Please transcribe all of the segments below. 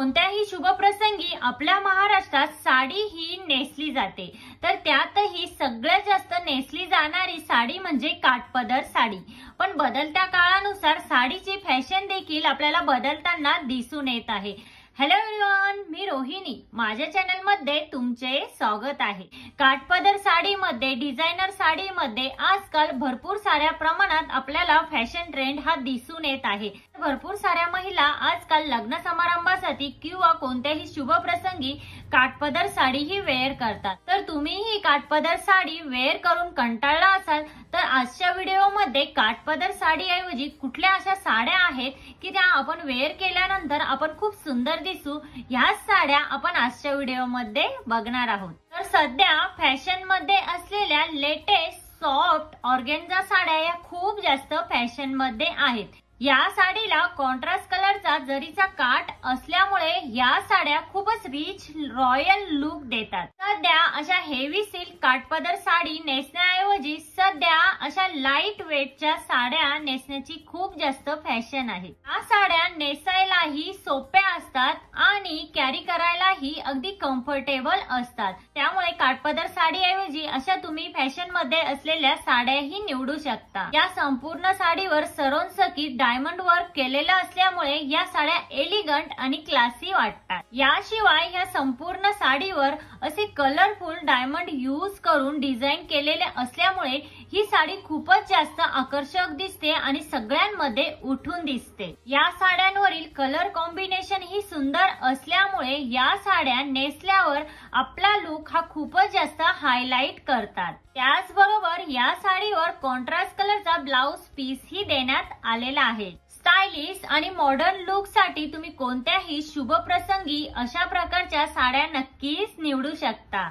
कोणत्याही शुभ प्रसंगी आपल्या महाराष्ट्रात साडी ही नेसली जाते। तर त्यातही सगळ्यात जास्त नेसली जाणारी साडी म्हणजे काठपदर साडी। पण बदलत्या काळानुसार साडीची फॅशन देखील आपल्याला बदलताना दिसून येत आहे। हॅलो एव्हरीवन, मी रोहिणी, माझ्या चॅनल मध्ये तुमचे स्वागत आहे। काठपदर साडीमध्ये, डिझायनर साडीमध्ये आजकाल भरपूर साऱ्या प्रमाणात आपल्याला फॅशन ट्रेंड हा दिसून येत आहे। भरपूर साऱ्या महिला आजकाल लग्न समारंभासाठी किंवा कोणत्याही शुभ प्रसंगी काठपदर साडी ही वेअर करतात। तर तुम्हीही काठपदर साडी वेअर करून कंटाळला असाल तर आजच्या व्हिडिओमध्ये काठपदर साडी ऐवजी कुठल्या अशा साड्या आहेत की त्या आपण वेअर केल्यानंतर आपण खूप सुंदर दिसू, ह्याच साड्या आपण आजच्या व्हिडिओमध्ये बघणार आहोत। तर सध्या फॅशन मध्ये असलेल्या लेटेस्ट सॉफ्ट ऑर्गेन्झा साड्या या खूप जास्त फॅशन मध्ये आहेत। या साडीला कॉन्ट्रास्ट कलरचा जरीचा काठ असल्यामुळे या साड्या खूपच रिच रॉयल लुक देतात। सध्या अशा हेवी सिल्क काठपदर साडी नेसण्याऐवजी सध्या अशा लाईट वेटच्या साड्या नेसण्याची खूप जास्त फॅशन आहे। या साड्या नेसायलाही सोप्या असतात आणि कॅरी करायलाही अगदी कम्फर्टेबल असतात। त्यामुळे काठपदर साडीऐवजी अशा तुम्ही फॅशन मध्ये असलेल्या साड्याही निवडू शकता। या संपूर्ण साडीवर सरोनसकीत डायमंड वर्क केलेलं असल्यामुळे या साड्या एलिगंट आणि क्लासी वाटतात। याशिवाय या संपूर्ण साडीवर असे कलरफुल डायमंड यूज करून डिझाईन केलेले असल्यामुळे ही साडी खूपच जास्त आकर्षक दिसते आणि सगळ्यांमध्ये उठून दिसते। या साड्यांवरील कलर कॉम्बिनेशन ही सुंदर असल्यामुळे या साड्या नेसल्यावर आपला लुक हा खूपच जास्त हायलाइट करतात। त्याचबरोबर या साडीवर कॉन्ट्रास्ट कलरचा ब्लाउज पीस ही देण्यात आलेला आहे। स्टायलिश आणि मॉडर्न लुक साठी तुम्ही कोणत्याही शुभ प्रसंगी अशा प्रकारच्या साड्या नक्कीच निवडू शकता।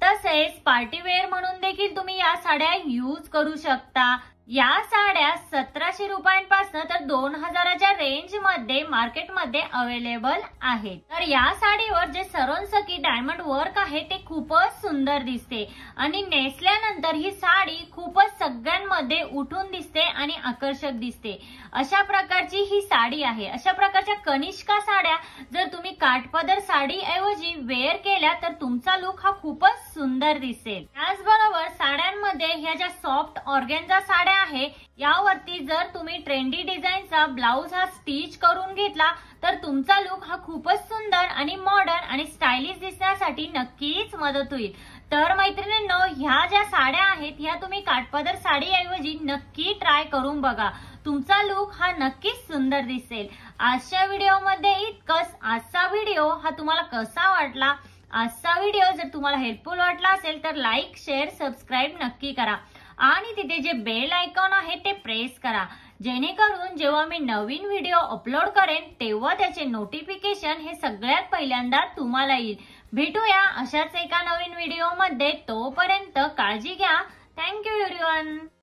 तसेच पार्टी वेअर म्हणून देखील तुम्ही या साड्या यूज करू शकता। या साड्या 1700 रुपयांपासून तर 2000च्या रेंज मध्ये मार्केटमध्ये अवेलेबल आहेत। तर या साडीवर जे सरोनसकी डायमंड वर्क आहे ते खूपच सुंदर दिसते आणि नेसल्यानंतर ही साडी खूपच सगळ्यांमध्ये उठून दिसते आणि आकर्षक दिसते। अशा प्रकारची ही साडी आहे। अशा प्रकारच्या कनिष्का साड्या जर तुम्ही काठपदर साडी ऐवजी वेअर केल्या तर तुमचा लुक हा खूपच सुंदर दिसेल। त्याचबरोबर साड्यांमध्ये ह्या ज्या सॉफ्ट ऑर्गेन्झा साड्या आहे यावरती जर तुम्ही ट्रेंडी डिझाईनचा ब्लाउज हा स्टिच करून घेतला तर तुमचा लुक हा खूपच सुंदर आणि मॉडर्न आणि स्टायलिश दिसण्यासाठी नक्कीच मदत होईल। तर मैत्रिणींनो, ह्या ज्या साड्या आहेत ह्या तुम्ही काठपदर साडी ऐवजी नक्की ट्राय करून बघा, तुमचा लुक हा नक्कीच सुंदर दिसेल। आजच्या व्हिडिओमध्ये इतकंच। आजचा व्हिडिओ हा तुम्हाला कसा वाटला? आजचा व्हिडिओ जर तुम्हाला हेल्पफुल वाटला असेल तर लाईक, शेअर, सबस्क्राईब नक्की करा आणि तिथे जे बेल आयकॉन आहे ते प्रेस करा, जेणेकरून जेव्हा मी नवीन व्हिडिओ अपलोड करेन तेव्हा त्याचे नोटिफिकेशन हे सगळ्यात पहिल्यांदा तुम्हाला येईल। भेटूया अशाच एका नवीन व्हिडिओमध्ये, तोपर्यंत काळजी घ्या। Thank you everyone.